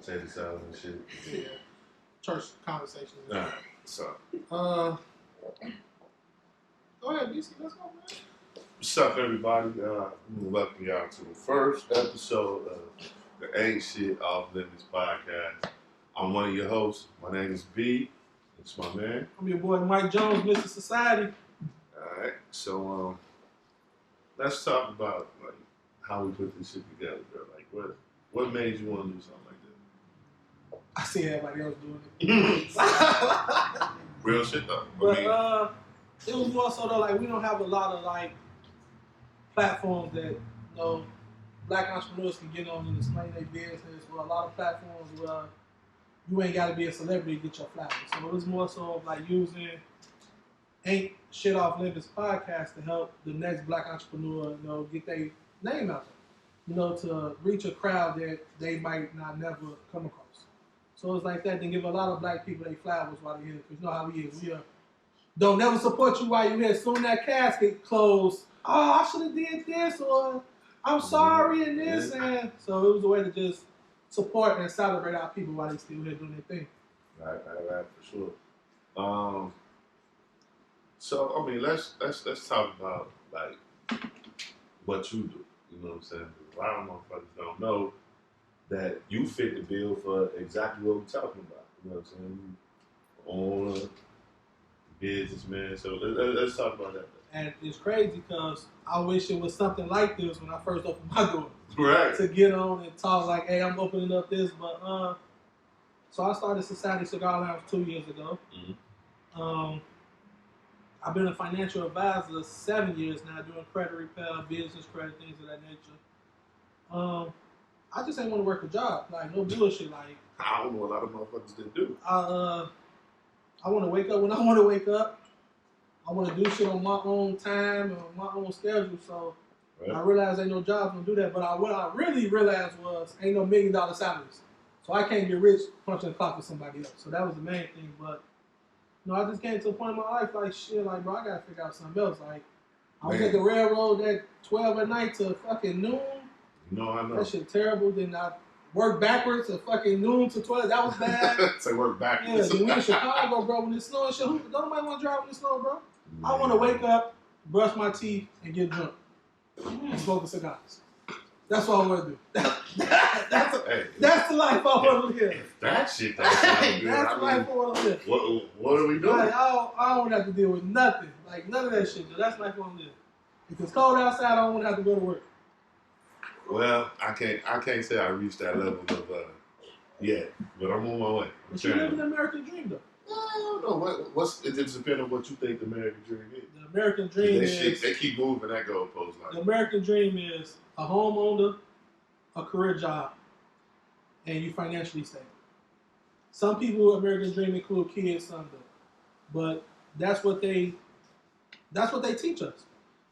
potato salad and shit. Yeah. Church conversations. Alright, so. Go ahead, BC. Let's go, man. What's up, everybody? We welcome y'all to the first episode of the Ain't Shit Off Limits podcast. I'm one of your hosts. My name is B. It's my man. I'm your boy Myke Jones, Mr. Society. Alright, so let's talk about like how we put this shit together, bro. Like what made you want to do something like that? I see everybody else doing it. Real shit though. But it was more so though, like we don't have a lot of like platforms that black entrepreneurs can get on and explain their business. Or a lot of platforms where you ain't got to be a celebrity to get your flowers. So it was more so of like using Ain't Shit Off Limits podcast to help the next black entrepreneur, get their name out there, to reach a crowd that they might not never come across. So it's like that. Then give a lot of black people their flowers while they're here. Because you know how we is. We don't never support you while you're here. Soon that casket closed. Oh, I should have did this, or I'm sorry and this. And so it was a way to just support and celebrate our people while they still here doing their thing. Right, for sure. So I mean, let's talk about like what you do. You know what I'm saying? A lot of motherfuckers don't know that you fit the bill for exactly what we're talking about. You know what I'm saying? You owner, businessman. So let's talk about that. And it's crazy because I wish it was something like this when I first opened my door. Right. To get on and talk like, hey, I'm opening up this. But so I started Society Cigar Lounge 2 years ago. Mm-hmm. I've been a financial advisor 7 years now, doing credit repair, business credit, things of that nature. I just ain't want to work a job, like no bullshit. Like I don't know a lot of motherfuckers that do. I want to wake up when I want to wake up. I want to do shit on my own time and on my own schedule. So right. I realized ain't no jobs gonna do that. But what I really realized was ain't no $1 million salaries. So I can't get rich punching the clock for somebody else. So that was the main thing. But I just came to a point in my life like shit, like bro, I gotta figure out something else. Like I was at the railroad at 12 at night to fucking noon. No, I know. That shit terrible. Then I worked backwards to fucking noon to 12. That was bad. So work backwards. Yeah, then we in Chicago, bro. When it's snowing, shit, don't nobody want to drive when it's snowing, bro. Yeah. I want to wake up, brush my teeth, and get drunk and smoke cigars. That's what I want to do. That's the life I want to live. If that shit don't sound good, that's the life I want to live. What are we doing? Like, I don't have to deal with nothing. Like, none of that shit. That's the life I want to live. If it's cold outside, I don't want to have to go to work. Well, I can't say I reached that level of yet, but I'm on my way. But you live the American dream, though. I don't know. It just depends on what you think the American dream is. The American dream is... They keep moving that goalpost. Like, the American dream is a homeowner, a career job, and you financially stable. Some people, American dream include kids, some don't. But that's what they teach us.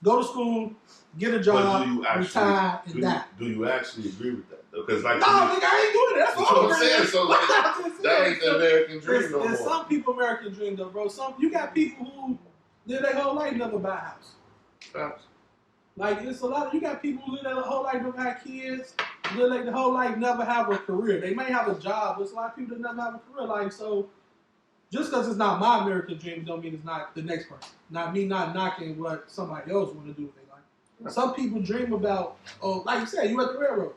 Go to school, get a job, retire, and die. Do you actually agree with that? Because like, no, nigga, I ain't doing it. That's what I'm saying. So like, that ain't the American dream no more. There's some people American dream though, bro. You got people who live their whole life never buy a house. Facts. Like it's a lot of you got people who live their whole life never have kids, live like the whole life never have a career. They may have a job, but it's a lot of people that never have a career. Like so, just because it's not my American dream, don't mean it's not the next person. Not me not knocking what somebody else want to do if they like. Right. Some people dream about, like you said, you at the railroad.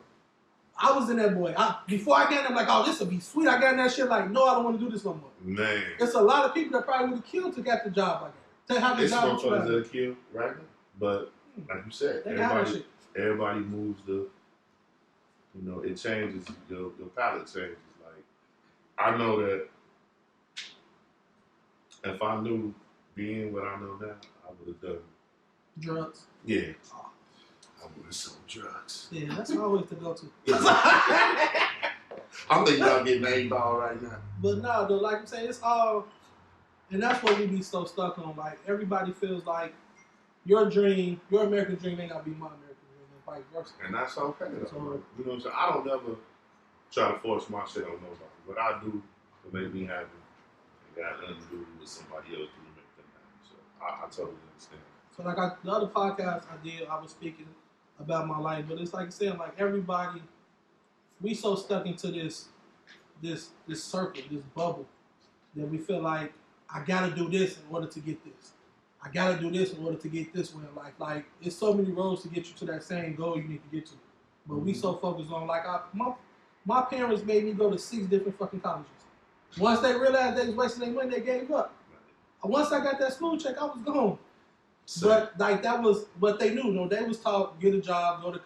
I was in that boy. Before I got in, I'm like, oh, this will be sweet. I got in that shit like, no, I don't want to do this no more. Man. It's a lot of people that probably would have killed to get the job like that. To have the job. It's motherfuckers that kill right now. But like you said, everybody moves it changes, your palate changes. Like, I know that if I knew being what I know now, I would have done drugs. Yeah. I would have sold drugs. Yeah, that's always the go-to. I'm thinking y'all getting aimball right now. But no, though, like I'm saying, it's all, and that's what we be so stuck on. Like, everybody feels like your dream, your American dream ain't gotta be my American dream, and vice versa. And that's okay, though. So, you know what I'm saying? I don't never try to force my shit on nobody. What I do to make me happy, it got nothing to do with somebody else to make them happy. So, I totally understand. So, like, the other podcast I did, I was speaking about my life, but it's like saying, like, everybody, we so stuck into this this circle, this bubble, that we feel like I gotta do this in order to get this. I gotta do this in order to get this way in life. Like, there's so many roads to get you to that same goal you need to get to. But we so focused on, like, my parents made me go to 6 different fucking colleges. Once they realized they was wasting their money, they gave up. Once I got that school check, I was gone. But like, that was what they knew. No, they was taught, get a job, go to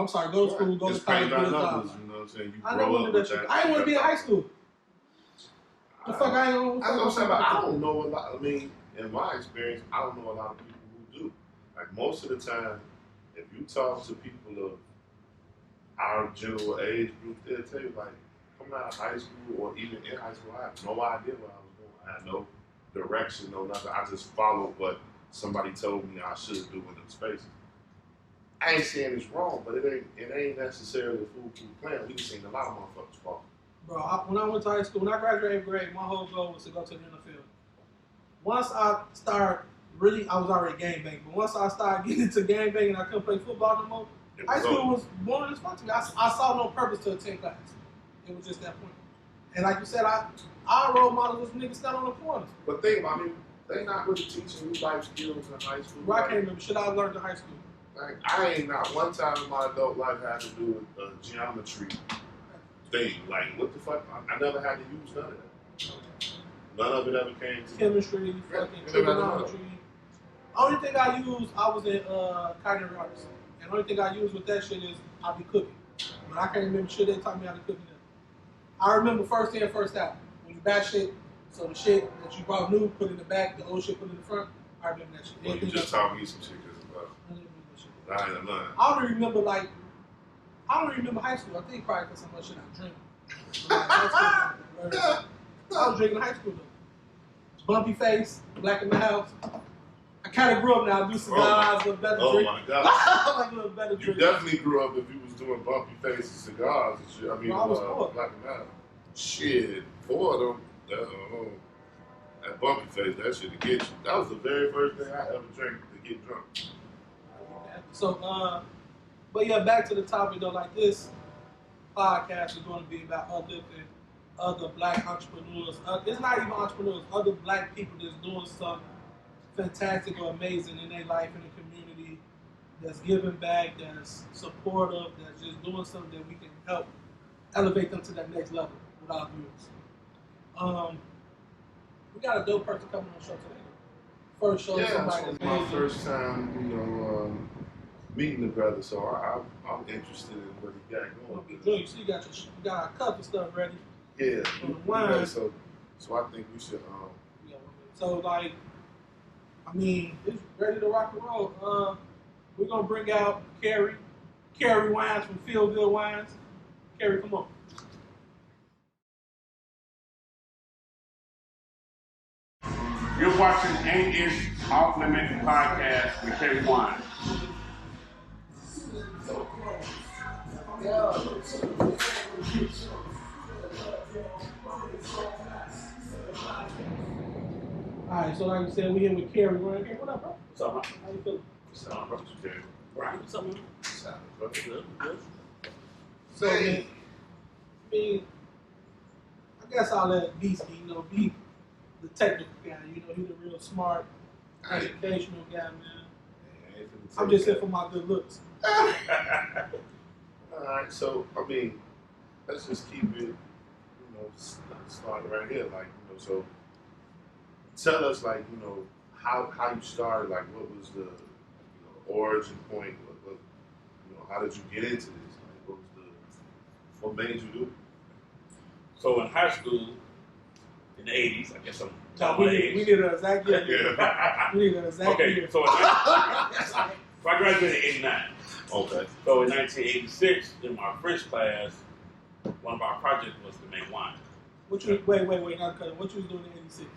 school, go to college, get a job. You know what I'm saying? You I grow never up wanted with that that. shit. I didn't want to be in high school. The fuck I ain't I don't know a lot. I mean, in my experience, I don't know a lot of people who do. Like, most of the time, if you talk to people of our general age group, they'll tell you, like, coming out of high school or even in high school, I had no idea what I was doing. I had no direction, no nothing. I just followed what somebody told me I should do in them spaces. I ain't saying it's wrong, but it ain't necessarily a foolproof plan. We just seen a lot of motherfuckers fall. Bro, when I went to high school, when I graduated 8th grade, my whole goal was to go to the NFL. Once I started, really, I was already gangbanging, but once I started getting into gangbanging, I couldn't play football no more. High school was boring as fuck to me. I saw no purpose to attend class. It was just that point. And like you said, our role models was niggas stand on the corners. But think about it, they not really teaching you life skills in high school. Bro, I can't remember shit I learned in high school. Like, I ain't not one time in my adult life had to do with geometry thing. Like, what the fuck? I never had to use none of that. None of it ever came to chemistry, fucking trigonometry. Only thing I used, I was in culinary arts. And the only thing I used with that shit is I be cooking. But I can't remember shit they taught me how to cook it. I remember first in, first out. When you batch shit, so the shit that you brought new, put in the back, the old shit put in the front. I remember that shit. Well, you just taught me some shit because I ain't none. I don't remember high school. I think probably because so much shit I drink. I was drinking in high school though. Bumpy face, black in the house. I kind of grew up now. I do cigars, a better drink. Oh my God! Like a little better drink. You definitely grew up if you was doing bumpy face and cigars and shit. I mean, I was poor. black and white. Shit, 4 of them. That bumpy face, that shit to get you. That was the very first thing I ever drank to get drunk. So, but yeah, back to the topic though. Like, this podcast is going to be about uplifting other black entrepreneurs. It's not even entrepreneurs. Other black people that's doing something fantastic or amazing in their life in the community, that's giving back, that's supportive, that's just doing something that we can help elevate them to that next level with our viewers. We got a dope person coming on the show today. First show, somebody that's my first time, meeting the brother, so I'm interested in what he got going. You see, you got our cup and stuff ready. Yeah, the wine. So I think we should. Yeah, so like, I mean, it's ready to rock and roll. We're gonna bring out Cary Wines from Feel Good Wines. Cary, come on. You're watching Aint Off Limit Podcast with Cary Wines. Alright, so like I said, we here with Cary Wines. Hey, what up, bro? What's up, man? How you feeling? What's up, bro? Right. What's up, man? Good. So, man, I mean, I guess I'll let Beast be the technical guy. You know, he's a real smart, educational guy, man. I'm just here for my good looks. Alright, so, I mean, let's just keep it, starting right here. Like, so tell us, like, how you started, like, what was the origin point, what how did you get into this? Like, what made you do it? So in high school, in the 80s, I guess I'm We need an exact year. Yeah. We need an exact year. Okay, so I graduated in 89. Okay. So in 1986, in my French class, one of our projects was to make wine. Wait, not cutting. What you was doing in '86?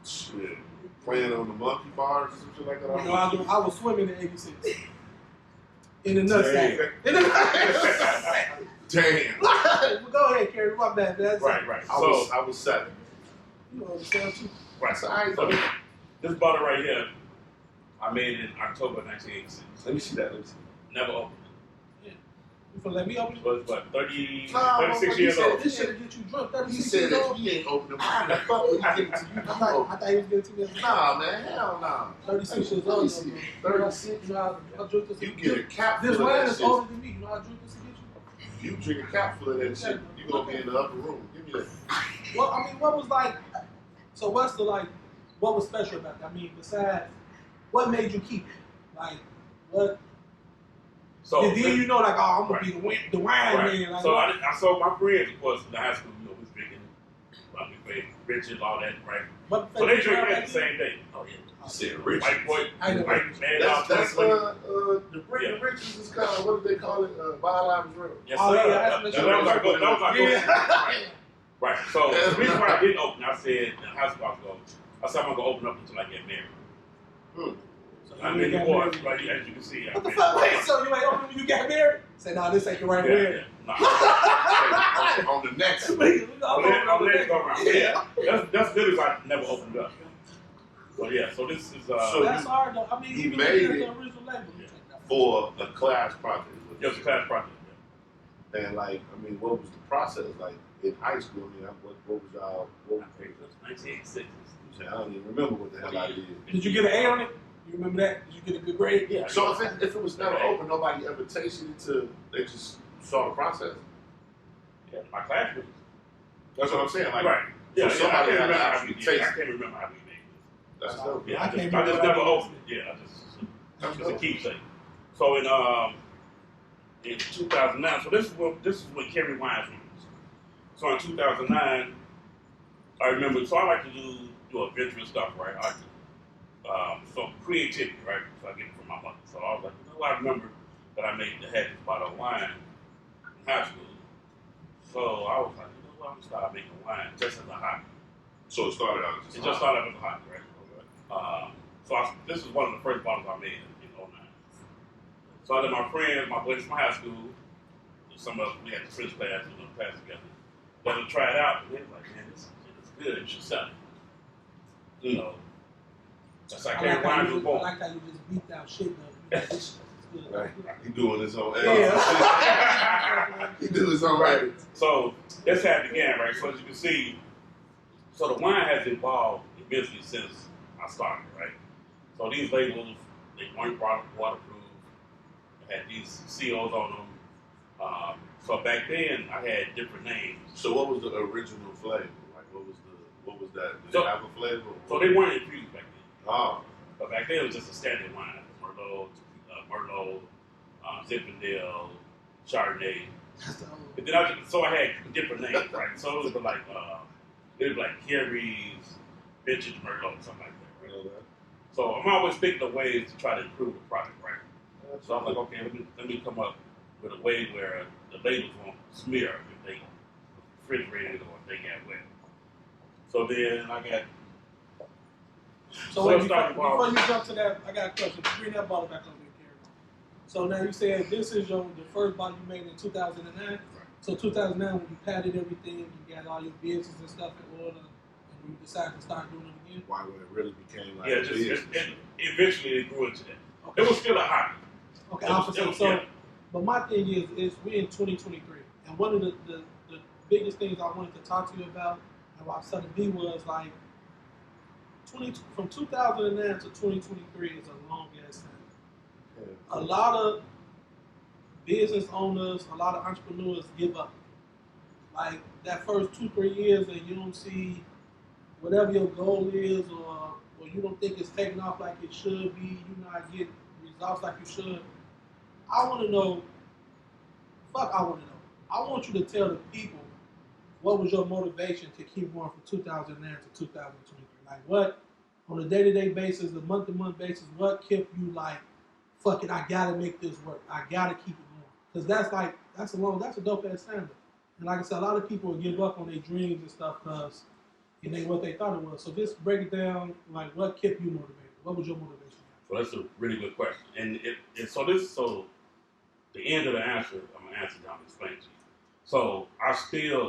Shit. Playing on the monkey bars or some shit like that? I was swimming in '86. In the nutsack. Damn. Go ahead, Cary. My bad. That's Right. I was 7. You know understand too. Right. So this bottle right here, I made it in October 1986. Let me see that. Never opened Yeah. You feel like me open? Was what, 30, Nah, 36 he years said old? This shit get you drunk. He 36 said years that old. he ain't opening mine. I thought when he gave it to you. I thought he was getting to me. Nah, man, hell nah. 36 years old. 36. You know how drink this? You get a cap This full of wine that is shit. older than me. You know how drink this to get you? You drink a cap full of that shit, you gonna be in the upper room. Give me that. Well, I mean, what was like? So what's the like? What was special about that? I mean, besides, what made you keep it? Like, what? So And then you know, like, oh, I'm gonna right. be the wine Right. man. Like, So what? I saw my friends, of course, in the high school, was drinking, Richard, all that, right? What So they drink flavor that the same day. Oh yeah. You said rich. White boy, I know. white man. That's the Yeah. riches is called, what do they call it? Bottom Road. Yes, Oh, sir. yeah, That that's was like that was like Yeah. Right. So the reason why I didn't open, I said in high school I said I'm gonna open up until I get married. So I you mean, got divorce, married. right? As you can see, What the fuck? Wait, so you ain't open when you got married? Say, no, this ain't the right way. Nah. On the next one. I'm letting go around. Yeah. That's good as I never opened up. But yeah, so this is So That's hard though. I mean, you even made if it the original label. for a class project. just a class project. And like, I mean, what was the process like in high school? I mean, what was y'all? What was I think it was 1986. I don't even remember what the hell I did. Did you get an A on it? You remember that? Did you get a good grade? Yeah. So if it was never open, nobody ever tasted it till they just saw the process. Yeah, my classmates. That's what I'm saying. Like, Right. Yeah, so somebody I had to can't actually remember taste I it. can't remember how we made it. That's dope. Yeah, I I can't just remember never what I opened it. Yeah, That's just a dope. keepsake. So in 2009, so this is when Cary Wines was. So in 2009, I remember. So I like to do adventurous stuff, right? So creativity, right? So I get it from my mother. So I was like, you know, I remember that I had this bottle of wine in high school. So I was like, you know what, I'm gonna start making wine just as a hobby. So it started out as It just started as a hobby, right? This is one of the first bottles I made in 09. So I let my friends, my boys from high school, some of us, we had the French class, class together, let them try it out, and they were like, man, this is good, you should sell it. You know, that's how Cary Wines was I born. like how you just beat down shit though. You know, this shit is good. Right. He doing his own. Yeah. He do his own right. So that's how it began, right? So as you can see, so the wine has evolved immensely since I started, right? So these labels, they weren't waterproof. They had these seals on them. So back then, I had different names. So what was the original flavor? Like what was that? Did So- it have a flavor? So they weren't infused back then. Oh. But back then, it was just a standard wine. Merlot, Zinfandel, Chardonnay. And then I had different names, right? So it was like Cary's, Vintage Merlot, something like that, right? So I'm always thinking of ways to try to improve the product, right? So I'm like, okay, let me come up with a way where the labels won't smear if they refrigerated or if they get wet. So then I got. So wait, before you jump to that, I got a question. Bring that bottle back over here, Cary. So now you said this is the first bottle you made in 2009. Right. So 2009, when you padded everything, you got all your business and stuff in order, and you decided to start doing it again. Why when it really became like Eventually it grew into that. Okay. It was still a hobby. Okay, but my thing is we're in 2023, and one of the biggest things I wanted to talk to you about, and what I was telling B was like, from 2009 to 2023 is a long ass time. Yeah. A lot of business owners, a lot of entrepreneurs give up. Like that first 2-3 years, and you don't see whatever your goal is, or you don't think it's taking off like it should be. You not get results like you should. I want to know. I want to know. I want you to tell the people what was your motivation to keep going from 2009 to 2023. Like what, on a day-to-day basis, a month-to-month basis, what kept you like, fuck it, I gotta make this work. I gotta keep it going. Because that's a dope-ass time. And like I said, a lot of people will give up on their dreams and stuff because it ain't what they thought it was. So just break it down, like what kept you motivated? What was your motivation? So that's a really good question. And the end of the answer, I'm gonna answer down and explain to you. So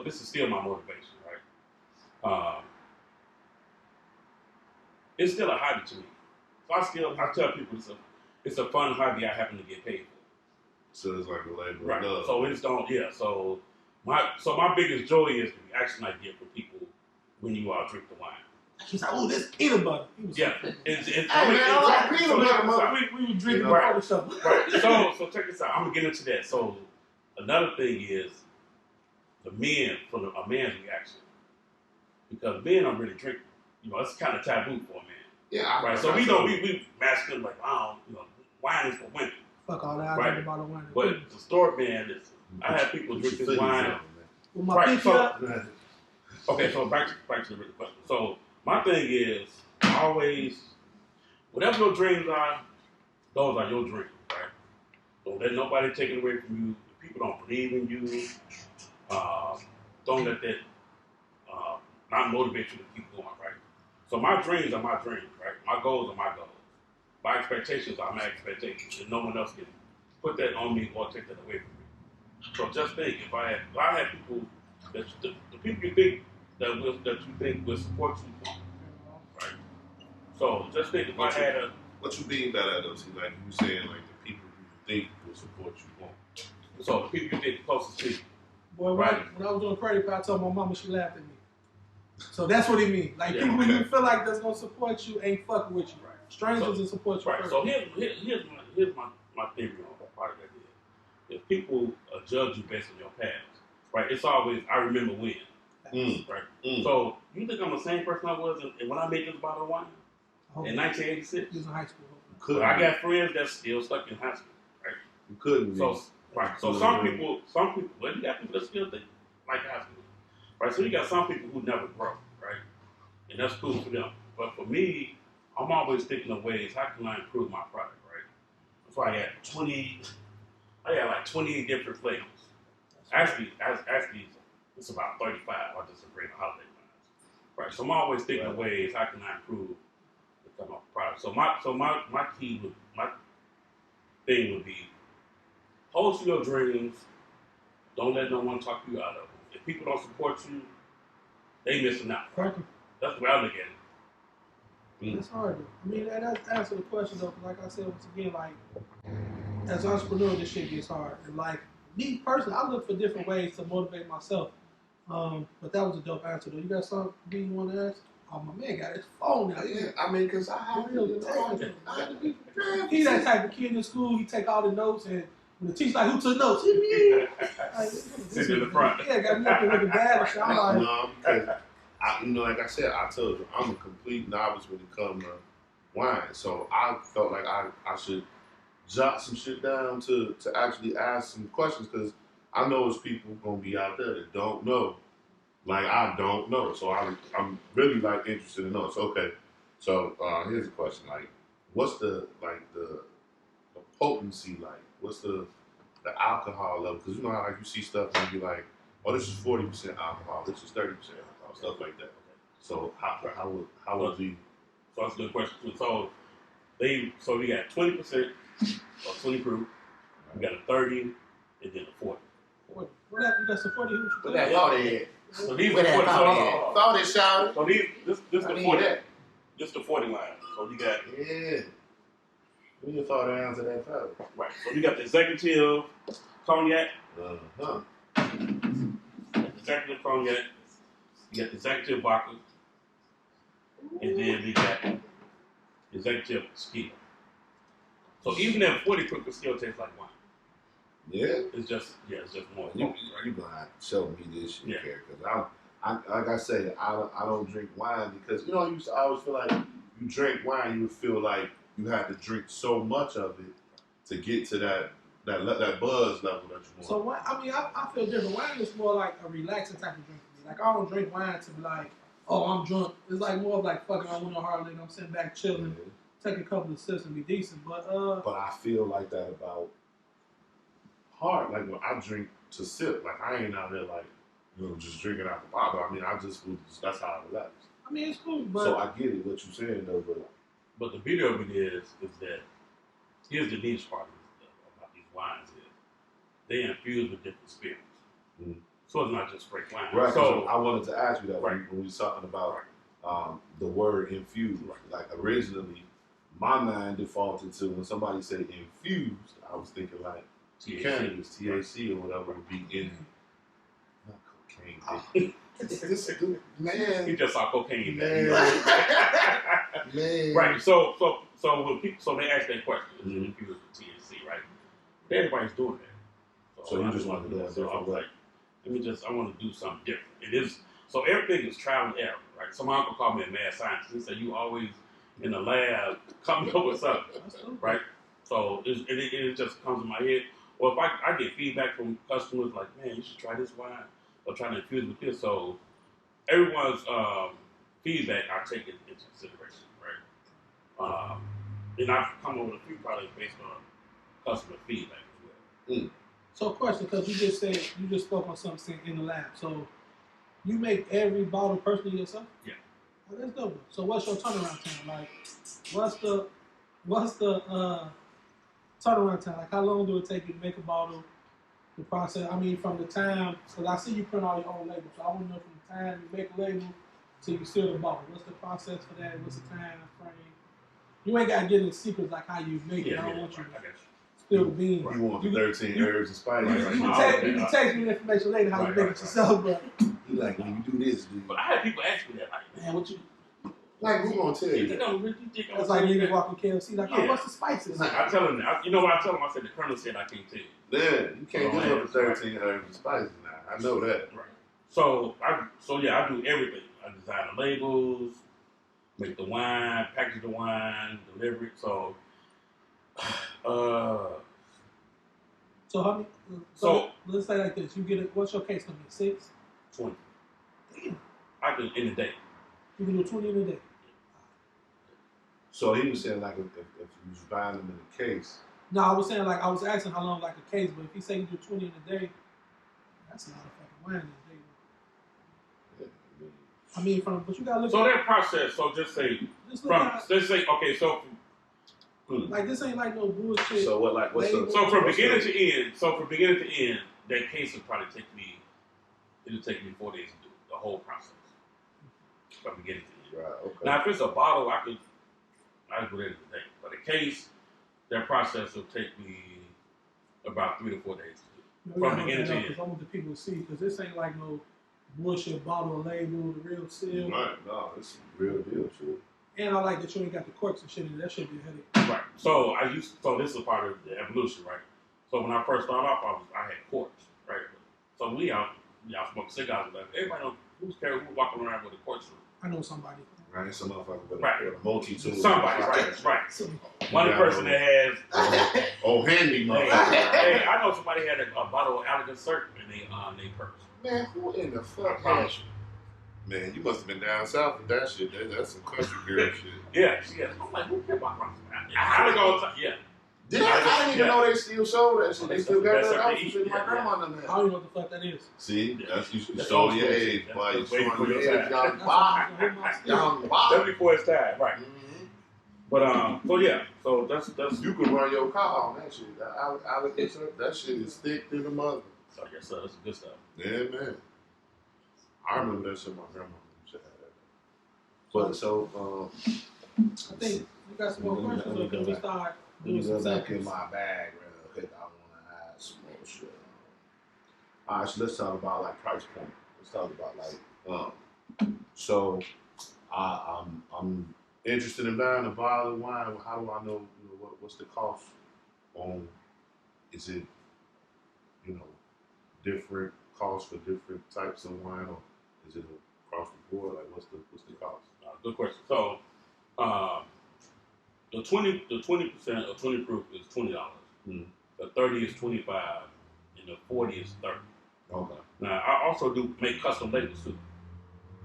this is still my motivation, right? It's still a hobby to me. So I tell people it's a fun hobby I happen to get paid So it's like a labor Right. of love. So it's don't. Yeah. So my biggest joy is the reaction I get from people when you drink the wine. He's like, oh, this peanut butter. He was Yeah. hey, I like peanut butter. We were drinking before the show. Right. So check this out. I'm gonna get into that. So another thing is a man's reaction, because men don't really drink. You know, it's kind of taboo for a man. Yeah. Right. So we masculine like, wine is for women. Fuck all that. I drink a bottle of wine. But the store man is. I have people drink this wine. With my pinky up. Okay, so back to the question. So my thing is always, whatever your dreams are, those are your dreams, right? Don't let nobody take it away from you. If people don't believe in you, don't let that not motivate you to keep going, right? So my dreams are my dreams, right? My goals are my goals. My expectations are my expectations, and no one else can put that on me or take that away from me. So just think, if I had people that the people you think that you think will support you, right? So just think, if I had a. What you mean by that, though? See, like you saying, like the people you think will support you won't. So the people you think closest to you. Boy, right. When I was doing credit card, I told my mama, she laughed at me. So that's what he means. Like people you feel like that's gonna support you ain't fucking with you. Right. Strangers will support you. Right. First. So here's my theory on part of that is. If people judge you based on your past, right? It's always I remember when, right? So you think I'm the same person I was when I made this bottle of wine in 1986? He was in high school. But I got friends that's still stuck in high school, right? You couldn't. So right. So some people, well, you got people that still think like high school, right? So you got some people who never grow, right? And that's cool for them. But for me, I'm always thinking of ways how can I improve my product, right? That's why I had like 28 different flavors. Actually, it's about 35. I just bring the holiday wines, right? So I'm always thinking of ways how can I improve the product. So my thing would be hold to your dreams. Don't let no one talk you out of them. If people don't support you, they missing out. Right? That's the way I look at it. It's hard. I mean, that's answer the question though. Cause like I said once again, like as an entrepreneur, this shit gets hard. And like me personally, I look for different ways to motivate myself. But that was a dope answer though. You got something you want to ask? Oh, my man got his phone now. Yeah, I mean, because I have to be prepared. He's that type of kid in school. He take all the notes, and when the teacher's like, "Who took notes?" Sit in the front. Yeah, got nothing looking bad. I'm like, no, because like I said, I told you, I'm a complete novice when it comes to wine. So I felt like I should jot some shit down to actually ask some questions, because I know there's people gonna be out there that don't know. Like I don't know, so I'm really like interested in knowing. So okay, so here's a question: like, what's the potency like? What's the alcohol level? Because you know how like you see stuff and you be like, oh, this is 40% alcohol, this is 30% alcohol, stuff like that. So how would we? So that's a good question. So we got 20% or 20 proof. We got a 30 and then a 40. What happened? You got some 40? What that 40? So these are 40. Thought it, shout. So this the 40. This the 40 line. So you got We just thought the answer that fell. Right. So you got the executive cognac. Executive cognac. You got the executive vodka. And then we got executive tequila. So even that 40 proof can still taste like wine. Yeah? It's just more. You gonna have to show me this shit, because I like I say, I don't drink wine because I always feel like you drink wine, you would feel like you had to drink so much of it to get to that buzz level that you want. So wine, I feel different. Wine is more like a relaxing type of drink for me. Like I don't drink wine to be like, oh, I'm drunk. It's like more of like fucking, I went on hard liquor, I'm sitting back chilling, take a couple of sips and be decent. But I feel like that about hard. Like when I drink to sip, like I ain't out there like just drinking out the bottle. I mean, that's how I relax. I mean, it's cool, but so I get it what you're saying though, but the beauty of it is that here's the niche part about these wines is they infuse with different spirits. So it's not just straight wine. Right. So I wanted to ask you that when we was talking about the word infused. Like originally, my mind defaulted to when somebody said infused, I was thinking like cannabis, THC or whatever would be in not cocaine. This man. He just saw cocaine. Man. Man. Right. So when people, so they ask that question, if you was the THC, right? Everybody's doing that. So you just want to do it. So I was like, I want to do something different. It is, so everything is trial and error, right? So my uncle called me a mad scientist. He said, you always in the lab coming up with something, right? So it just comes in my head. Or if I get feedback from customers like, man, you should try this wine or try to infuse with this. So everyone's feedback I take into consideration, right? And I've come up with a few products based on customer feedback as well. So, question, because you just spoke on something in the lab. So, you make every bottle personally yourself? Yeah. Oh, that's dope. So, what's your turnaround time? Like, what's the turnaround time? Like, how long do it take you to make a bottle? The process. I mean, from the time, because I see you print all your own labels. So, I want to know from the time you make a label till you seal the bottle. What's the process for that? What's the time frame? You ain't got to get into secrets like how you make it. I don't want you to spill the beans. You want the 13 herbs and spices. You can text me the information later how you make it yourself, but You like, when you do this, dude. But I had people ask me that, like, man, what you... Like, who gonna tell You you? think I'm really think I'm it's like niggas walking KFC, like, oh, Yeah. what's the spices? I tell them that. You know what I tell them? I said, the colonel said I can't tell you. Yeah, you can't do up to 13 herbs and spices now. I know that. Right. So I do everything. I design the labels, make the wine, package the wine, deliver it. So, So how many? So let's say like this: you get it. What's your case number? 6? 20. I can in a day. You can do 20 in a day. So he was saying like if you was buying them in a case. No, I was saying like I was asking how long like a case, but if he say you do 20 in a day, that's a lot of fucking wine in a day. Yeah, I mean, but you gotta look. So at that process. So just say just look from at, let's say okay. So like this ain't like no bullshit. So what like what's the so from what's beginning the- to end. So from beginning to end, that case would probably take me. It'll take me 4 days to do the whole process from beginning to end. Right. Okay. Now, if it's a bottle, I can do that in a day. But a case, that process will take me about 3 to 4 days to do. From beginning to end. Because I want the people to see, because this ain't like no bullshit bottle label, the real seal. Right. No, it's real deal shit. And I like that you ain't got the corks and shit in it. That should be a headache. Right. So so this is part of the evolution, right? So when I first started off, I had corks, right? So we out smoking cigars and everybody knows who's walking around with a cork. I know somebody. Right. Some motherfucker with Right. a multi-tool. Somebody, right. One person that has. Oh, handy Hey, motherfucker. hey, I know somebody had a bottle of Elegant Syrup in they purse. Man, who in the I fuck? promise you. Man, you must have been down south with that shit. That's some country girl shit. Yeah. I'm like, who kept my promise? I was going to, yeah. I didn't even know they still sold that shit. They still got that out shit my Yeah. grandma done I had. don't even know what the fuck that is. See, that's you That's showing old your school age, shit. boy. You That's way showing before your your age time. down the That's bottom. why I hold my still. Down the That's bottom. before it's time, right? Mhm. But so yeah, so that's You can run your car on that shit. That shit is thick to the mother. so I guess that's good stuff. Yeah, man. I remember that shit my grandma used to have that. But so, I think we got some more Let me- questions, let me or can go we back. start Let me doing some go back in samples? my bag real quick. I want to add some more shit. alright, so let's talk about like price point. Let's talk about like, so I'm interested in buying a bottle of wine. How do I know, what's the cost on, is it, different costs for different types of wine, or is it across the board? Like what's the cost? Good question. So the 20% or 20 proof is $20. Mhm. The 30 is $25, and the 40 is $30. Okay. Now I also do make custom labels too.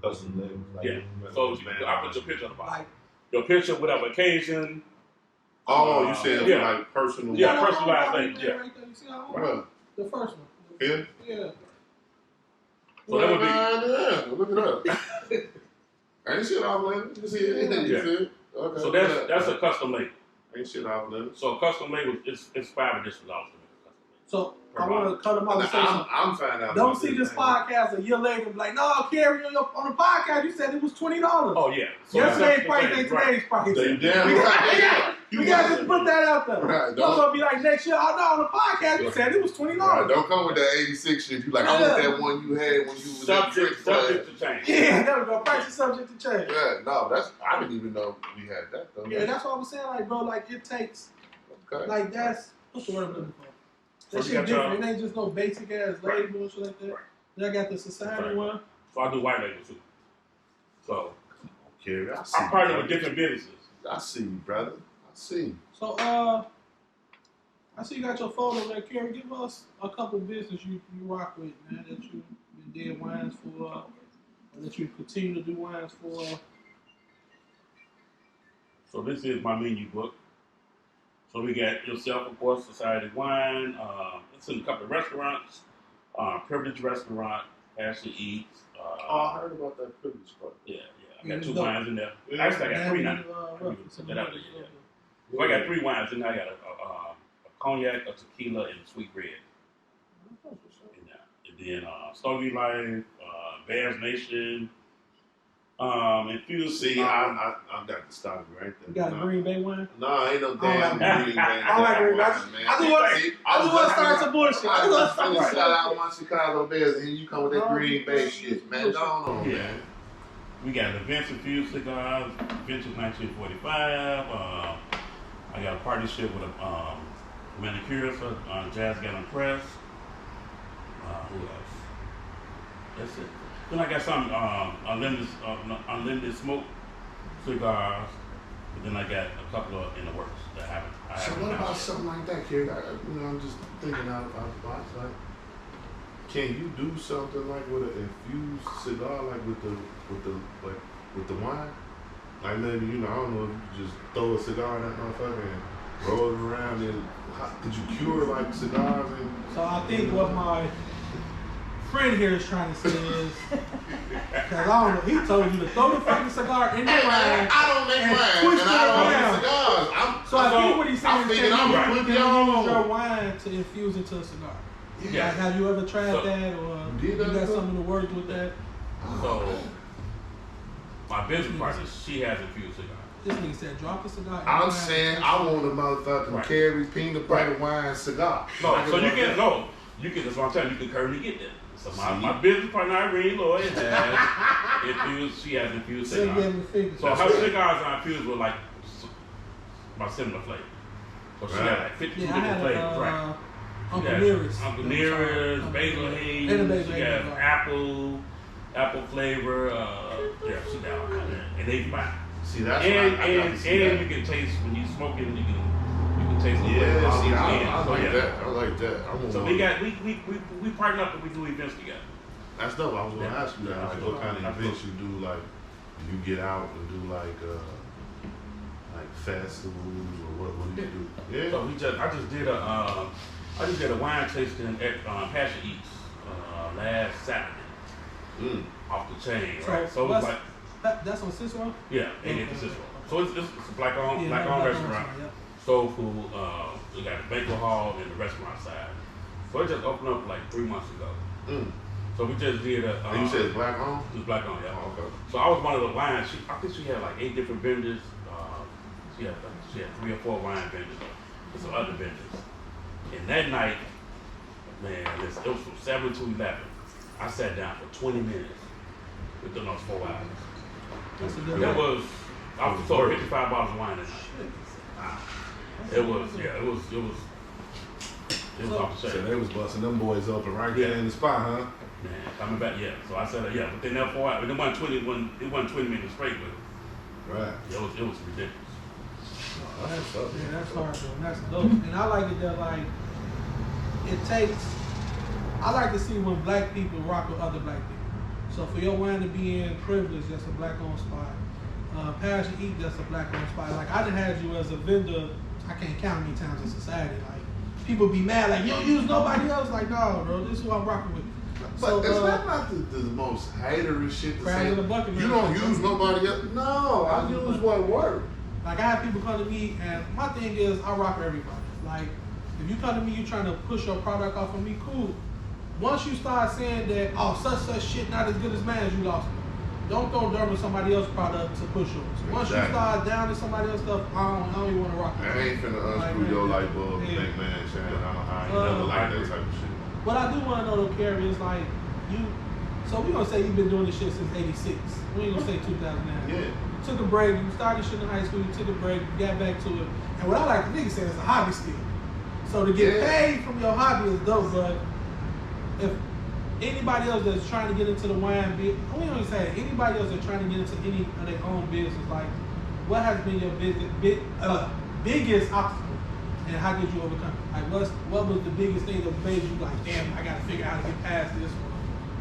Custom labels. Like, Yeah. So I put your picture on the bottom. Like, Your picture, whatever occasion. Oh, you said Yeah. like personal. Yeah, no, personalized no, things, no, yeah. right there. You see how Well, the first one. yeah. Yeah. So that would be Yeah, look it up. Ain't shit off limits. You see it? Yeah. You feel it? Okay. so that's a custom label. Ain't shit off limits. So a custom label is $5 additional dollars to make a custom label. So Per I want to cut them out and say something. I'm finding out. Don't about see this thing. podcast a year later and be like, no, Cary, on the podcast, you said it was $20. Oh yeah. So Yesterday's that's the price thing, ain't right. today's price. You Yeah. damn right. Yeah. You We gotta just put that out there. Right, It's gonna be like next year. I know on the podcast you said it was $20. Right, don't come with that 86 shit. You like, I want that one you had when you was in trick class. Subject to change. Yeah, there we go. Price is subject to change. Yeah, no, I didn't even know we had that though. Yeah, that's what I was saying. Like, bro, like it takes, like that's what's the word I'm looking for? That So shit different. It ain't just no basic ass label and shit like that. Right. Then I got the society one. So I do white label too. So Cary, I see I partner you, with different businesses. I see you, brother. I see you. So I see you got your photo there, Cary. Give us a couple business you rock with, man, that you did wines for, or that you continue to do wines for. So this is my menu book. So we got yourself, of course, Society Wine. It's in a couple of restaurants. Privilege Restaurant, Ashley Eats. I heard about that privilege part. Yeah. I got 2 wines in there. Actually, I got 3 now. Put that out there, yeah. So I got 3 wines in there. I got a cognac, a tequila, and a sweet red. And then Stogie Life, Bears Nation, Infused. See, I got to stop you right there. You got a Green Bay wine? No, ain't no damn Green Bay. I like Green Bay. I just want to start some bullshit. I was finna shout out my Chicago Bears, and you come with that Green Bay shit, man. Go on, man. We got the Vince Infused cigars, Vintage 1945. I got a partnership with a manicurist, Jazz Gallon Press. Who else? That's it. Then I got some unlimited smoke cigars. But then I got a couple of in the works that I haven't. So what about something like that, Cary? I'm just thinking out the box. Like, can you do something like with an infused cigar, like with the wine? Like maybe I don't know if you could just throw a cigar in that motherfucker and roll it around and could you cure like cigars and? So I think what my friend here is trying to say is, because I don't know, he told you to throw the fucking cigar in the wine. I don't make wine, twist and it I don't around. make cigars. So I think what he's saying is thinking that I'm you putting can use y'all your on. wine to infuse into a cigar. Yeah. Like, have you ever tried that, or did you that got before? something in the works with that? So my business partner, she has infused cigars. This nigga said, drop the cigar. I'm saying I want a motherfucking Cary peanut butter wine cigar. No, so you can that's what I'm telling you, you can currently get that. So my business partner, Irene Lloyd, has infused, she has infused cigars. So her cigars are infused with like about similar flavors. So she has like 52 different flavors, right? Uncle Nearest. Uncle Nearest, Basil Hayes, she has apple flavor, she got all that. And they buy. See, that's and what I got to see and that. you can taste when you smoke it, you can taste the Yeah, flavor. see, I like that. I like that. So we partner up and we do events together. That's dope. I was gonna ask you that. Like, what kind of events you do? Like, you get out and do like festivals or what do you do? Yeah. So I just did a wine tasting at Passion Eats last Saturday. Off the chain, right? So it was like that's on Cicero? Yeah, and it's Cicero. So it's a black owned restaurant. Yeah. Soul food. We got the banquet hall and the restaurant side. So it just opened up like 3 months ago. So we just did a. And you said it's black owned? It's black owned, yeah. Oh, okay. So I was one of the wines. I think she had like 8 different vendors. She had 3 or 4 wine vendors and some other vendors. And that night, man, it was from 7 to 11. I sat down for 20 minutes within those 4 hours. I sold 55 bottles of wine that night. It was off the So chain. they was busting them boys open right there in the spot, huh? Man, coming back, yeah. So I said, within that 4 hours, it wasn't 20 minutes straight, but Right. it was ridiculous. That's hard, though. That's dope. And I like it that, like, I like to see when black people rock with other black people. So for your wine to be in Privilege, that's a black-owned spot. Passion Eat, that's a black-owned spot. Like, I done had you as a vendor, I can't count how many times in society. Like, people be mad, like, you don't use nobody else. Like, no, bro, this is who I'm rocking with. But So, is that not the most haterish shit to crabs say? in the bucket, man. You don't use nobody else? No, I use what works. Like, I have people come to me, and my thing is, I rock with everybody. Like, if you come to me, you trying to push your product off of me, cool. Once you start saying that, oh, such shit not as good as mine, you lost me. don't throw dirt on somebody else's product to push yours. Once you start down to somebody else's stuff, I don't even want to rock with I ain't finna unscrew your light bulb and think, man, Shane, I ain't never like that type of shit. What I do want to know though, Cary, is like you. So we gonna say you've been doing this shit since '86. We ain't gonna say 2009. Yeah. You took a break. You started shit in high school. You took a break. You got back to it. And what I like to niggas say is a hobby still. So to get paid from your hobby is dope. But if anybody else that's trying to get into the wine business, we don't even say it, anybody else that's trying to get into any of their own business, like what has been your biggest obstacle? And how did you overcome it? Like, what was the biggest thing that made you like, damn, I got to figure out how to get past this?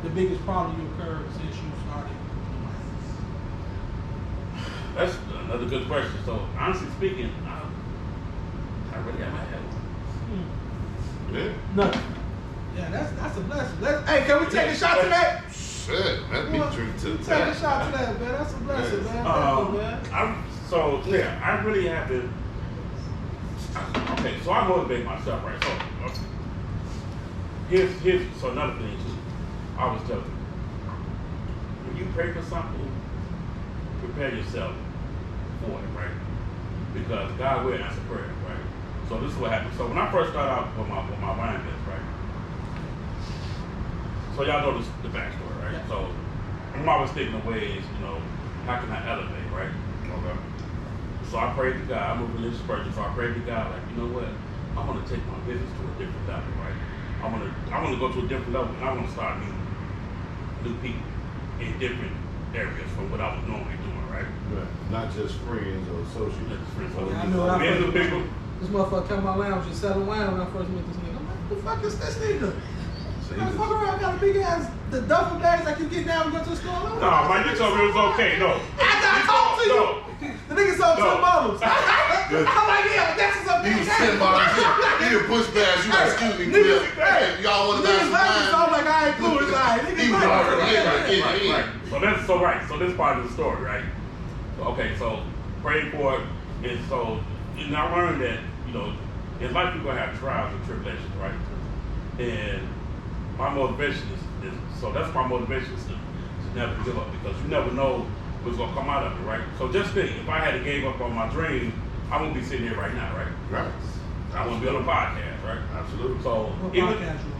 The biggest problem you occurred since you started? That's another good question. So, honestly speaking, I really got my head on. Yeah. Nothing. Yeah, that's a blessing. Hey, can we take a shot to that? Shit, let me drink to Take that. a shot to that, man. That's a blessing, man. Thank you, man. I really have to. Okay, so I motivate myself, right? So, here's another thing too. I was telling you, when you pray for something, prepare yourself for it, right? Because God will answer prayer, right? So this is what happened. So when I first started out with my wine business, right? So y'all know the backstory, right? Yeah. So I'm always thinking of ways, how can I elevate, right? Okay. So I prayed to God. I'm a religious person, so I prayed to God, like, you know what? I want to take my business to a different level, right? I want to go to a different level, and I want to start meeting new people in different areas from what I was normally doing, right? Right. Not just friends or associates. Not just friends, Yeah, I associates. know when I Business first people. This motherfucker came to my lounge and selling wine when I first met this nigga. I'm like, who the fuck is this nigga? I fuck around, got a big ass, the duffel bags like you get down and go to the store. No, man, you told me it was okay. No. After I talked to you, the nigga sold 10 bottles. I'm like, yeah, but that's what's up. He was 10 bottles. He didn't push past. You like, excuse me, Bill. Hey, y'all want to buy Niggas some laughing, so I'm wine? like, I ain't cool. It's like, He was already in. Right. So this part of the story, right? Okay, so praying for it, and so I learned that in life you're gonna have trials and tribulations, right? And my motivation is so that's my motivation is to never give up, because you never know what's gonna come out of it, right? So just think, if I had gave up on my dream, I wouldn't be sitting here right now, right? Right. I wouldn't be on a podcast, right? Absolutely. So What even, podcast you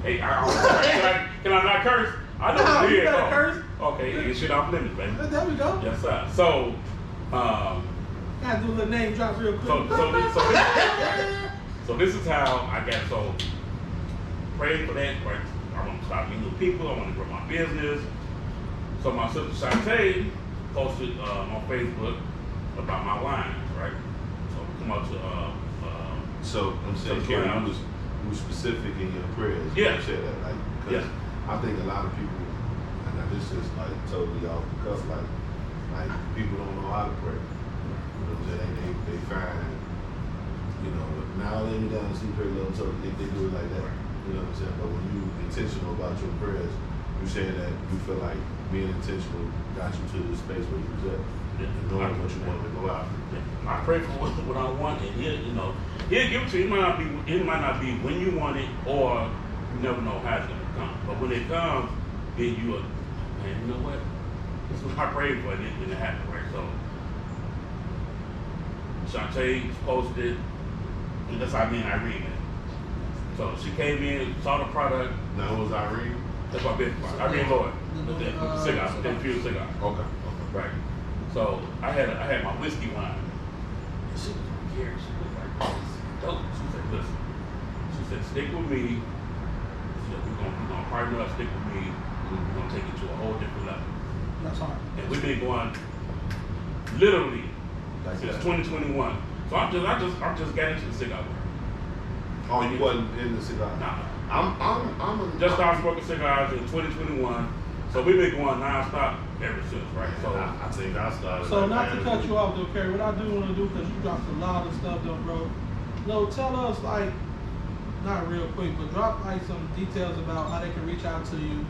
hey, can I not curse? I know No, it's you weird, better though. curse. Okay, get shit off limits, baby. on? There we go. Yes, sir. So, Gotta do a little name drop real quick. so this is how I got so praying for that. Right? I want to start meeting new people. I want to grow my business. So my sister Shantae posted on Facebook about my wines, right? So we come up to So I'm saying, Cary, you was specific in your prayers. Yeah. You said that, like, because I think a lot of people, and now this is like totally off the cuff, like people don't know how to pray. You know what I'm saying? They find, now let me down and see pray little, so they do it like that. You know what I'm saying? But when you intentional about your prayers, you saying that you feel like being intentional got you to the space where you was at, and knowing what you wanted to go out. I pray for what I want, and he'll give it to you. It might not be when you want it, or you never know how it's gonna come. But when it comes, then you are, man, you know what? This is what I prayed for, and it happened, right? So Shantae posted, and that's how me and Irene met. So she came in, saw the product. Now it was Irene. That's my business partner. Irene Lloyd, with the cigar, the infused cigar. Okay. Right. So I had my whiskey wine. And she was like, Cary, she was like, this is dope. She said, listen. She said, stick with me. She said, we're gonna partner up, stick with me. We're gonna take it to a whole different level. That's hard. And we've been going literally since 2021. So I'm just getting into the cigar world. Oh, you wasn't in the cigar? Nah. I'm Just started smoking cigars in 2021. So we've been going non-stop ever since, right? So I think I started. So not to cut you off though, Cary, what I do want to do, because you dropped a lot of stuff though, bro. No, tell us like, not real quick, but drop like some details about how they can reach out to you,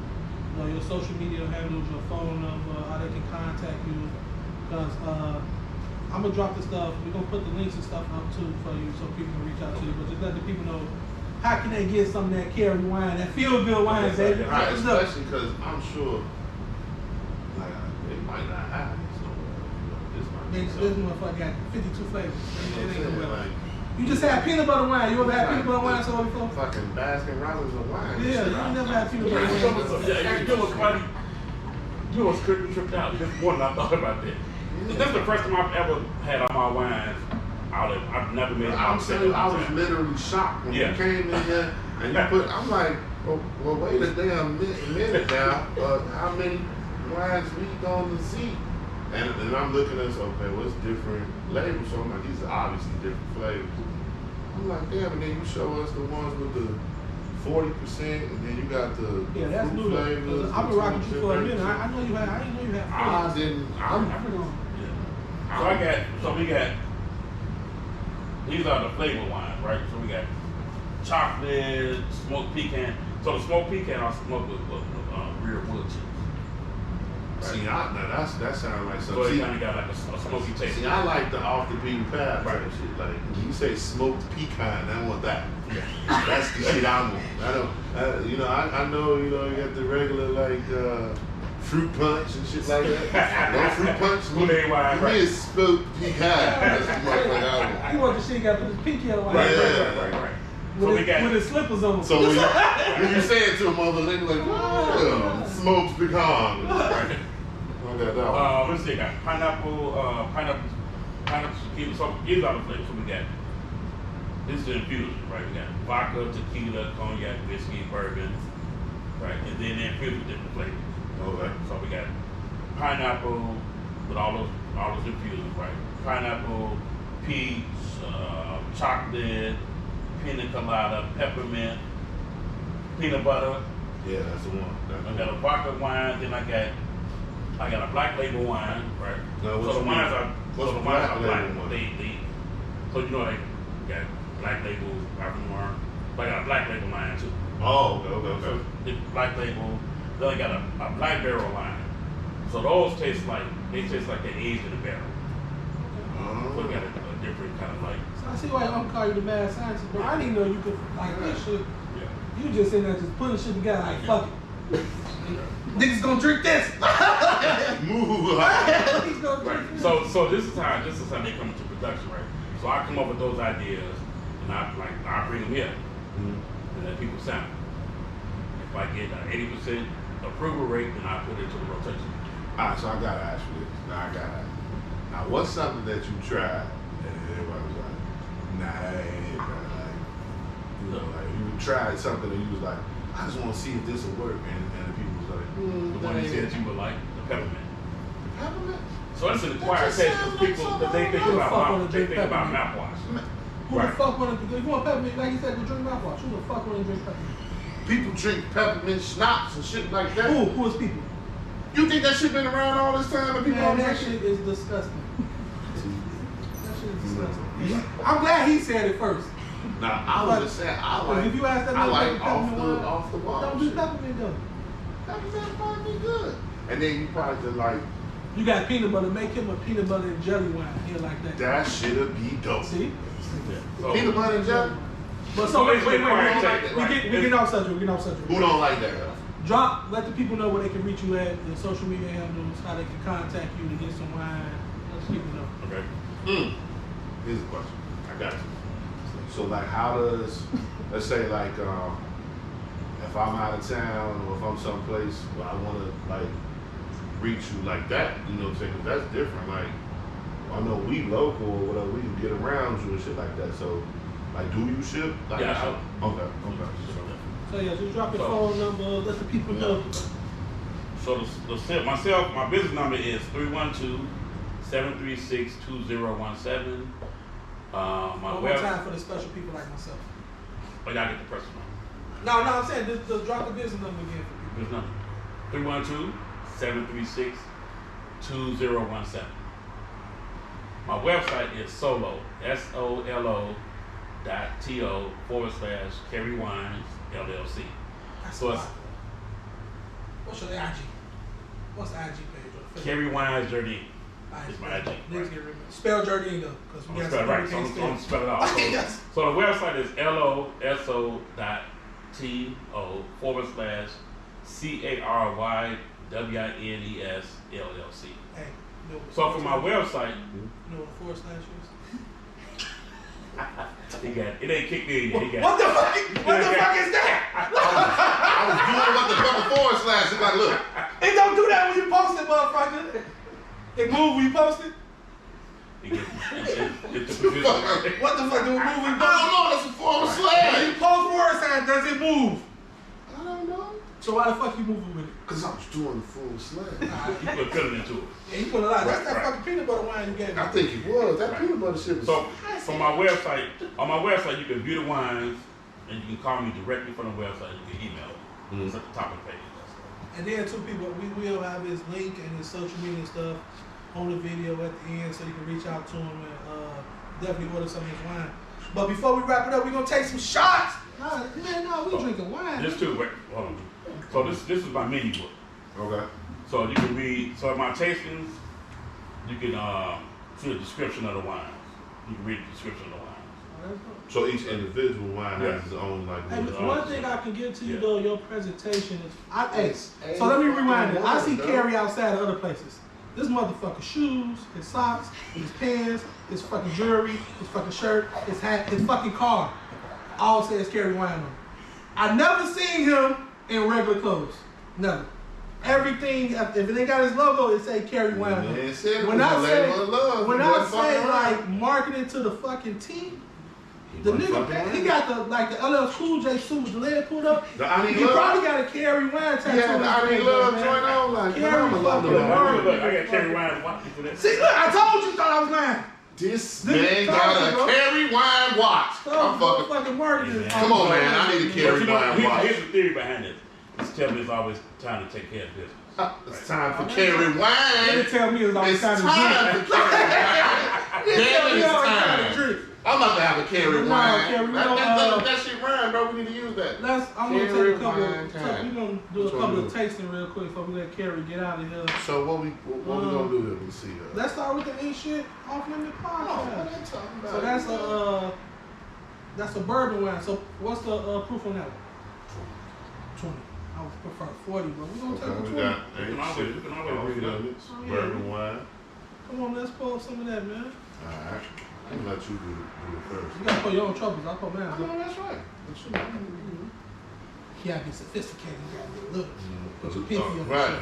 your social media handles, your phone number, how they can contact you. Because I'm gonna drop the stuff. We're gonna put the links and stuff up too for you, so people can reach out to you. But just let the people know how can they get some of that Cary wine, that feel good wine, baby? Right, What's up? especially because I'm sure, like, they might not have it somewhere. This might be This something. motherfucker got 52 flavors. You know what I'm It ain't saying? no way. Like, You just had peanut butter wine. You ever had peanut butter wine soda before? fucking Baskin Robbins of wine. Yeah, you ain't never had peanut butter wine. Yeah, you know what's funny? You know what's tripped out? This morning I thought about that. This is the first time I've ever had all my wines out of. I've never made it. I'm saying I was literally shocked when you came in here and you put. I'm like, well wait a damn minute now. How many wines we gonna see? And I'm looking at okay, what's different labels? So I'm like, these are obviously different flavors. I'm like, damn, and then you show us the ones with the 40%, and then you got the that's fruit new. flavors. I've been rocking you for a minute. I know you had. I didn't know you had. I didn't. I've been on. So we got. These are the flavor wines, right? So we got chocolate, smoked pecan. So the smoked pecan are smoked with real wood chips. Right? See, now that sounds like So something. it kind of got like a smoky taste. See, I like the off the beaten path Right. type shit. Like when you say smoked pecan, I want that. That's the shit I want. I don't. I know. You got the regular like fruit punch and shit like that. No fruit punch. Kool-Aid wine, Give me a smoked pecan. That's the motherfucker I want. You want the shit got put his pinky on. Right. So we got with his slippers on. So when you say it to a mother, they be like, "Oh, smoked pecan." right. I got that one. Let's see. Got pineapple tequila. So these are the flavors. So we got. This is the infusion, right? We got vodka, tequila, cognac, whiskey, bourbon, right? And then they infuse with different flavors. Okay. So we got pineapple with all those infusions, right? Pineapple, peach, chocolate, pina colada, peppermint, peanut butter. Yeah, that's the one. I got a vodka wine. Then I got a black label wine, right? Now, So the wines are black black. label wine? So you know they got black label, Noir. But I got a black label line too. Oh, okay. So the black label. Then I got a black barrel line. So those taste like they're aged in a barrel. So we got a different kind of like. So I see why I'm calling you the mad scientist, but I didn't know you could like this shit. Yeah. You just in there just putting shit together like fuck it. Niggas gonna drink this. Move. Niggas gonna drink this. So this is how they come into production, right? So I come up with those ideas and I bring them here and let people sample. If I get an 80% approval rate, then I put it to the rotation. Alright, so I gotta ask you this. Now, what's something that you tried and everybody was like, nah, that ain't it, bro. Like you tried something and you was like, I just want to see if this will work, and the people was like, The one you said you would like, the peppermint. peppermint? So it's an acquired taste because people, they think about mouthwash. Who the fuck wanna if you want peppermint, like you said, go drink mouthwash. Who the fuck wanna drink peppermint? People drink peppermint schnapps and shit like that. Who is people? You think that shit been around all this time and people Man, don't that drink shit is disgusting. That shit is disgusting. I'm glad he said it first. Now, I was just saying, If you ask that I nigga like for peppermint off the wall. don't do shit. peppermint though. Peppermint might be good. And then you probably just like, You got peanut butter, make him a peanut butter and jelly wine here like that. that shit'll be dope. See? So, Peanut butter and jelly? But so wait, acquired taste, we right? get off subject, we get off subject. Who don't like that? Let the people know where they can reach you at, the social media handles, how they can contact you to get some wine. Let the people know. Okay. Here's a question. I got you. So like, how does, let's say like, if I'm out of town or if I'm someplace where I want to like reach you like that, you know what I'm saying? 'Cause that's different. Like, I know we local or whatever, we can get around you and shit like that. So, like, do you ship? Like, Yeah, okay. So yeah, just drop your phone number, let the people know. So my business number is 312-736-2017. My One more web. time for the special people like myself. Oh, y'all get the personal. No, I'm saying just drop the business number again for people. Business number 312-736-2017. My website is solo.to/Cary Wines LLC. So it's What's your IG? What's the IG page? Cary Wines Jardine. It's my IG. Niggas get remembered. Spell Jardine though, because we got spell some right. people So can't I'm spell it out. So, Yes. so the website is LOSO.TO/CARYWINESLLC. Hey, no. So for my website, You know what a forward slash is? it ain't kicked in yet. What the fuck? What the fuck is that? I was doing what the fuck a forward slash is like. Look, It don't do that when you post it, motherfucker. It move when you post it. It gets the position. What the fuck do it move when you I post don't know. That's a forward it? When slash. you post forward slash, does it move? I don't know. So why the fuck you moving with it? Cause I was doing the forward slash. You put filling into it. Yeah, you put a lot. That's that Right. fucking peanut butter wine you gave me. I think it was. That peanut butter shit was. So on my website, you can view the wines and you can call me directly from the website. You can email me. It's at the top of the page. And then two people, we will have his link and his social media stuff on the video at the end, so you can reach out to him and definitely order some of his wine. But before we wrap it up, we're gonna take some shots. Nah, man, no, we drinking wine. This too. Wait, hold on. So this is my menu book. Okay. So you can read. So in my tastings, you can see the description of the wines. You can read the description of the wines. So each individual wine Yeah. has its own like. Hey, little- one thing I can give to you Yeah. though, your presentation is. So let me rewind it. I see Cary outside of other places. This motherfucker shoes, his socks, his pants, his fucking jewelry, his fucking shirt, his hat, his fucking car. All says Cary Wine on it. I never seen him in regular clothes. Never. Everything, if it ain't got his logo, it say Cary Wine on it. Man, said When I say, when I wasn't say fucking around. like marketing to the fucking T, He the wasn't fucking nigga, he around. got the LL Cool J suit with the leg pulled up. The I Need He Love. probably got a Cary Wine tattoo. Yeah, on the his I Need leg, Love man. joint on like. Cary I'm a fucking love Wine. that. Look, I got Cary Wines watching for this. See, look, I told you thought I was lying. This This man is got toxic, a bro. Cary Wine watch. I'm fucking. fucking marketing. Come on, man. I need a Cary But you know, Wine watch. here's the theory behind it. It's telling me it's always time to take care of business. It's time for Cary They Wine. didn't tell me it was always It's time to time drink. for Cary Wine. They didn't tell Damn me it, it was always it's time to time. drink. I'm about to have a Cary No, Wine. Cary, we That, don't, that shit rhyme, bro. We need to use that. I'm gonna Cary take a couple. Wine time. We're gonna do Which a one couple do? of tasting real quick before we let Cary get out of here. So what we gonna do here? Let's see. Let's start with the Aint shit off limit Oh, what podcast. I'm talking about. So that's a bourbon wine. So what's the proof on that one? 20. I would prefer 40, but we're gonna take Okay, the we 20. got We can always- we can always read it up. Oh, yeah. bourbon wine. Come on, let's pull some of that, man. Alright. I'm gonna let you do it first. You gotta pull your own troubles. I'll pull mine. I know that's right. That's right. You gotta be sophisticated. You gotta be little. Put your Oh, pinky up. right.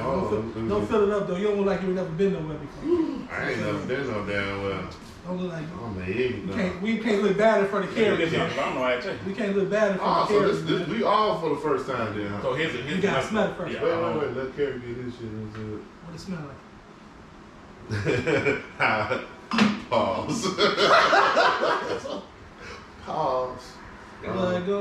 Don't fill it up though. You don't look like you've never been nowhere before. I ain't never been no damn well. Don't look like I'm an idiot. we can't look bad in front of Cary. I don't know how to take. We can't look bad in front Oh, of so Cary. this we all for the first time then, huh? So here's You gotta smell it first. Yeah, Wait. Let Cary get his shit into What it smell like? it. Pause. Pause. Go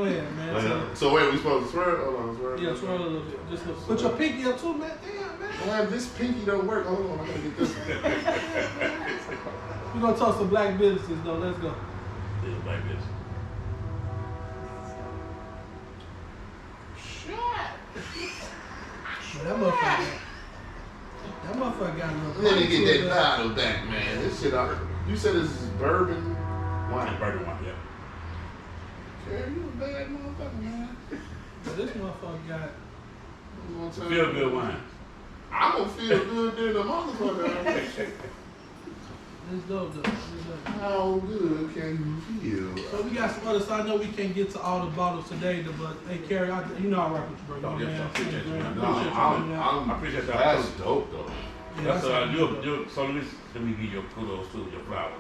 ahead, man. So wait, we supposed to swear? Hold on, swear. Yeah, swirl a little bit. Just look. Put your pinky up too, man. Damn, man. Man, this pinky don't work. Hold on, I gotta get this one. We're gonna talk some black businesses though. Let's go. It's like this. That motherfucker got a little. Let me get bite to that it, bottle back, man. This shit out. You said this is bourbon wine. Bourbon wine, yeah. Cary, you a bad motherfucker, man. but This motherfucker got. Feel good wine. I'm gonna feel good than a motherfucker. It's dope though. It's dope. How good can you feel? So we got some other stuff. I know we can't get to all the bottles today, but hey, Cary, you know I rock with you, bro. Oh, You yes, know, I appreciate you, man. man. No, Appreciate you, I'm, man. I appreciate that. That's dope, though. Yeah, That's dope. so let me give you kudos too, your flowers.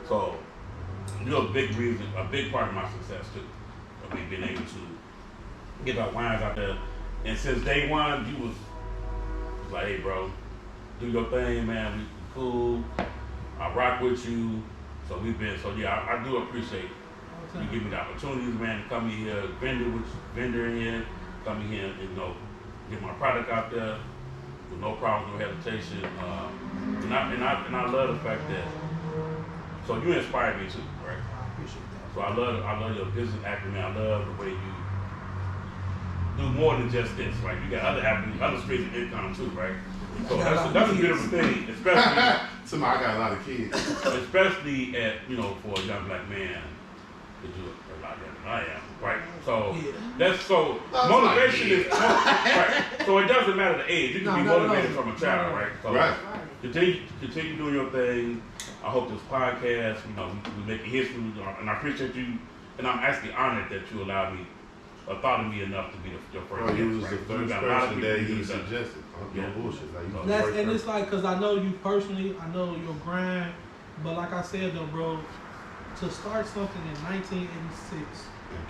So you're a big reason, a big part of my success too, of me being able to get our wines out there. And since day one, you was like, hey bro, do your thing, man. We cool. I rock with you. So I do appreciate you give me the opportunities, man, to come in here, vendor in here, come in here and get my product out there with no problem, no hesitation. And I love the fact that you inspire me too, right? I appreciate that. So I love your business acumen. I love the way you do more than just this, right? You got other streams of income too, right? So that's a beautiful thing, especially Somebody got a lot of kids. Especially for a young black man to do a lot better than I am, right? So that's so motivation is right. So it doesn't matter the age. You can be motivated from a child, right? So continue doing your thing. I hope this podcast, we making history, and I appreciate you. And I'm actually honored that you allowed me, or thought of me enough to be your first guest. You was the first person that you suggested. No bullshit. And it's like, cause I know you personally, I know your grind, but like I said though, bro, to start something in 1986 and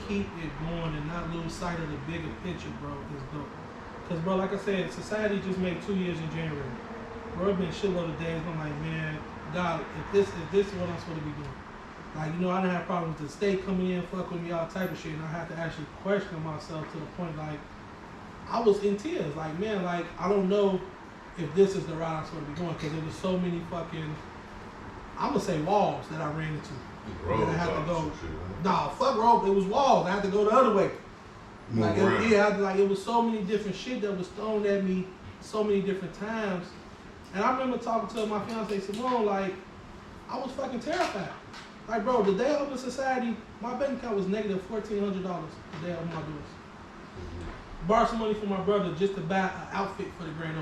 keep it going and not lose sight of the bigger picture, bro, is dope. Cause bro, like I said, society just made 2 years in January. Bro, it's been a shitload of days. I'm like, man, God, if this is what I'm supposed to be doing. Like, I didn't have problems with the state coming in, fuck with me, all type of shit, and I had to actually question myself to the point, like, I was in tears. Like, man, like, I don't know if this is the route I'm supposed to be going, because there was so many fucking, I'm gonna say walls that I ran into. That I had to go. Nah, fuck road. It was walls. I had to go the other way. Like, it was so many different shit that was thrown at me so many different times. And I remember talking to my fiance Simone, like, I was fucking terrified. Like, bro, the day I opened society, my bank account was negative $1,400 the day I opened my doors. Borrowed some money from my brother just to buy an outfit for the grand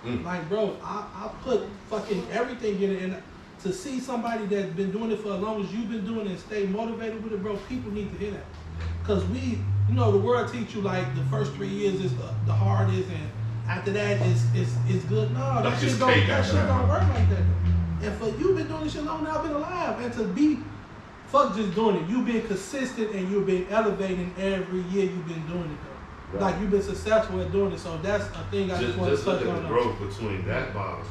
opening. Like, bro, I put fucking everything in it, and to see somebody that's been doing it for as long as you've been doing it and stay motivated with it, bro, people need to hear that. Because the world teach you, like, the first 3 years is the hardest, and after that it's good. No, that shit don't work like that, though. And for you been doing this shit long now, I've been alive. And to be, fuck just doing it. You've been consistent and you've been elevating every year you've been doing it, though. Right. Like, you've been successful at doing it. So that's a thing I just want to touch on. Just look at the growth between that boss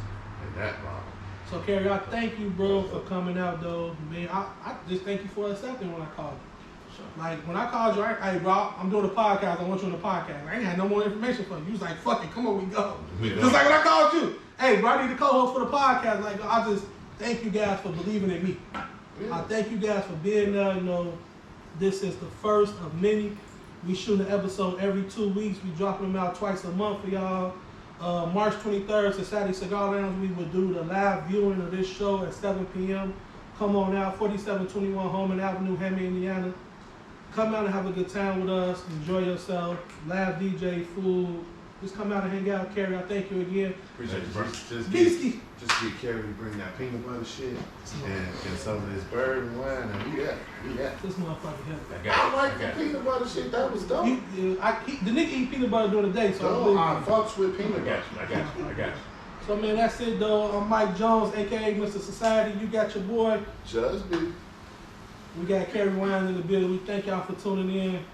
and that boss. So, Cary, I thank you, bro, for coming out, though. Man, I just thank you for accepting when I called you. Like, when I called you, hey, bro, I'm doing a podcast. I want you on the podcast. I ain't had no more information for you. You was like, fuck it, come on, we go. Just like when I called you. Hey, bro, I need a co-host for the podcast. Like, I just thank you guys for believing in me. Yeah. I thank you guys for being there. This is the first of many. We shoot an episode every 2 weeks. We dropping them out twice a month for y'all. March 23rd, Society Cigar Lounge, we will do the live viewing of this show at 7 p.m. Come on out, 4721 Holman Avenue, Hammond, Indiana. Come out and have a good time with us. Enjoy yourself. Live DJ, food. Just come out and hang out, Cary. I thank you again. Appreciate you, bro. Just get Cary to bring that peanut butter shit and some of this bourbon wine, and we got. This motherfucker here. I like the peanut butter shit. That was dope. The nigga eat peanut butter during the day, so I fucks with peanut butter. I got you. So, man, that's it, though. I'm Myke Jones, a.k.a. Mr. Society. You got your boy. Just me. We got Cary Wines in the building. We thank y'all for tuning in.